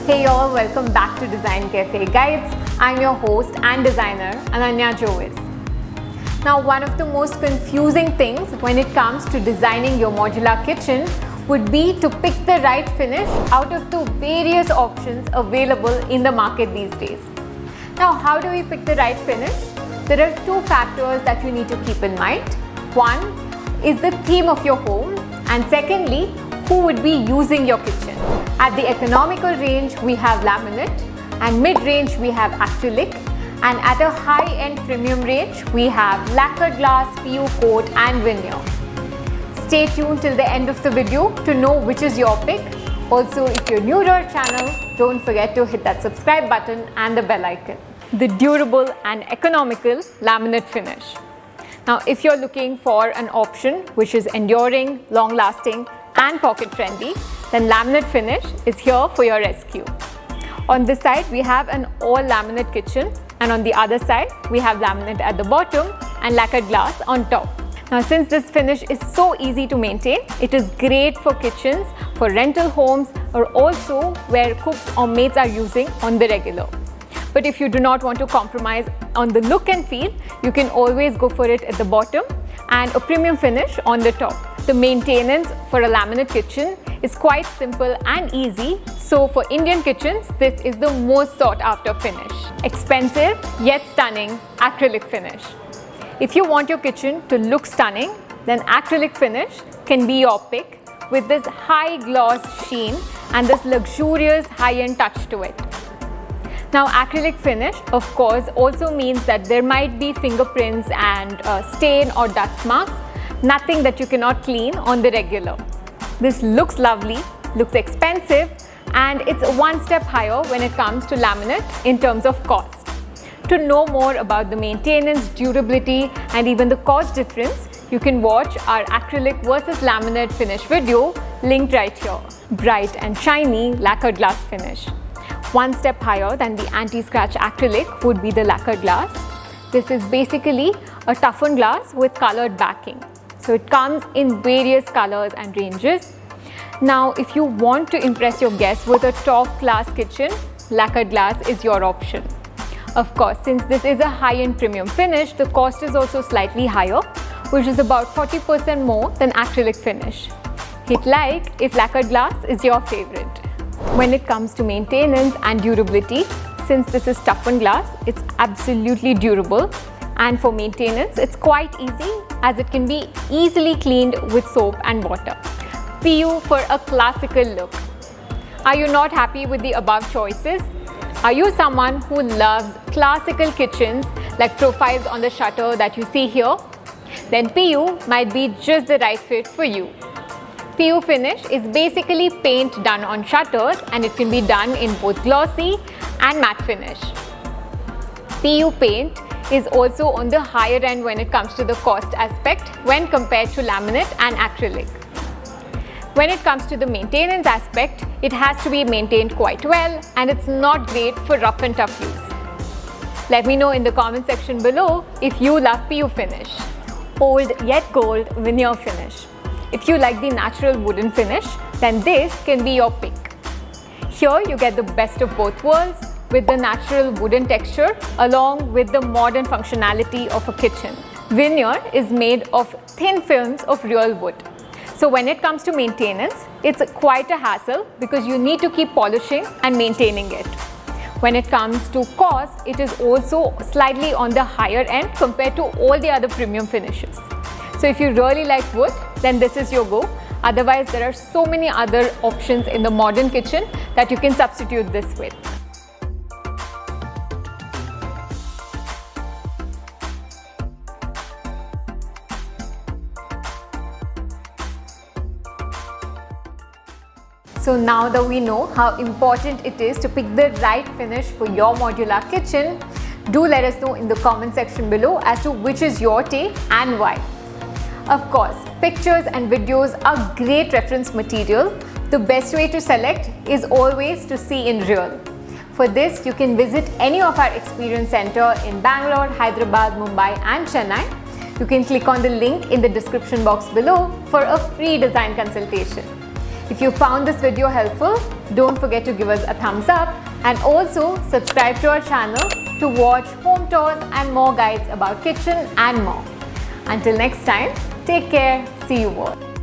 Hey y'all, welcome back to DesignCafe Guides. I'm your host and designer Ananya Jovis. Now, one of the most confusing things when it comes to designing your modular kitchen would be to pick the right finish out of the various options available in the market these days. Now, how do we pick the right finish? There are two factors that you need to keep in mind. One is the theme of your home, and secondly, who would be using your kitchen. At the economical range, we have laminate, and mid-range we have acrylic, and at a high-end premium range, we have lacquered glass, PU coat and veneer. Stay tuned till the end of the video to know which is your pick. Also, if you're new to our channel, don't forget to hit that subscribe button and the bell icon. The durable and economical laminate finish. Now, if you're looking for an option which is enduring, long-lasting and pocket-friendly, then laminate finish is here for your rescue. On this side, we have an all-laminate kitchen, and on the other side, we have laminate at the bottom and lacquered glass on top. Now, since this finish is so easy to maintain, it is great for kitchens, for rental homes, or also where cooks or maids are using on the regular. But if you do not want to compromise on the look and feel, you can always go for it at the bottom and a premium finish on the top. The maintenance for a laminate kitchen is quite simple and easy. So for Indian kitchens, this is the most sought after finish. Expensive yet stunning acrylic finish. If you want your kitchen to look stunning, then acrylic finish can be your pick with this high gloss sheen and this luxurious high-end touch to it. Now, acrylic finish, of course, also means that there might be fingerprints and stain or dust marks, nothing that you cannot clean on the regular. This looks lovely, looks expensive, and it's one step higher when it comes to laminate in terms of cost. To know more about the maintenance, durability, and even the cost difference, you can watch our acrylic versus laminate finish video linked right here. Bright and shiny lacquered glass finish. One step higher than the anti-scratch acrylic would be the lacquered glass. This is basically a toughened glass with colored backing. So it comes in various colors and ranges. Now, if you want to impress your guests with a top-class kitchen, lacquered glass is your option. Of course, since this is a high-end premium finish, the cost is also slightly higher, which is about 40% more than acrylic finish. Hit like if lacquered glass is your favorite. When it comes to maintenance and durability, since this is toughened glass, it's absolutely durable, and for maintenance, it's quite easy as it can be easily cleaned with soap and water. PU for a classical look. Are you not happy with the above choices? Are you someone who loves classical kitchens like profiles on the shutter that you see here? Then PU might be just the right fit for you. PU finish is basically paint done on shutters, and it can be done in both glossy and matte finish. PU paint is also on the higher end when it comes to the cost aspect when compared to laminate and acrylic. When it comes to the maintenance aspect, it has to be maintained quite well, and it's not great for rough and tough use. Let me know in the comment section below if you love PU finish. Old yet gold veneer finish. If you like the natural wooden finish, then this can be your pick. Here you get the best of both worlds with the natural wooden texture along with the modern functionality of a kitchen. Veneer is made of thin films of real wood. So when it comes to maintenance, it's quite a hassle because you need to keep polishing and maintaining it. When it comes to cost, it is also slightly on the higher end compared to all the other premium finishes. So if you really like wood, then this is your go. Otherwise, there are so many other options in the modern kitchen that you can substitute this with. So now that we know how important it is to pick the right finish for your modular kitchen, do let us know in the comment section below as to which is your take and why. Of course, pictures and videos are great reference material. The best way to select is always to see in real. For this, you can visit any of our experience center in Bangalore, Hyderabad, Mumbai and Chennai. You can click on the link in the description box below for a free design consultation. If you found this video helpful, don't forget to give us a thumbs up and also subscribe to our channel to watch home tours and more guides about kitchen and more. Until next time, take care. See you all.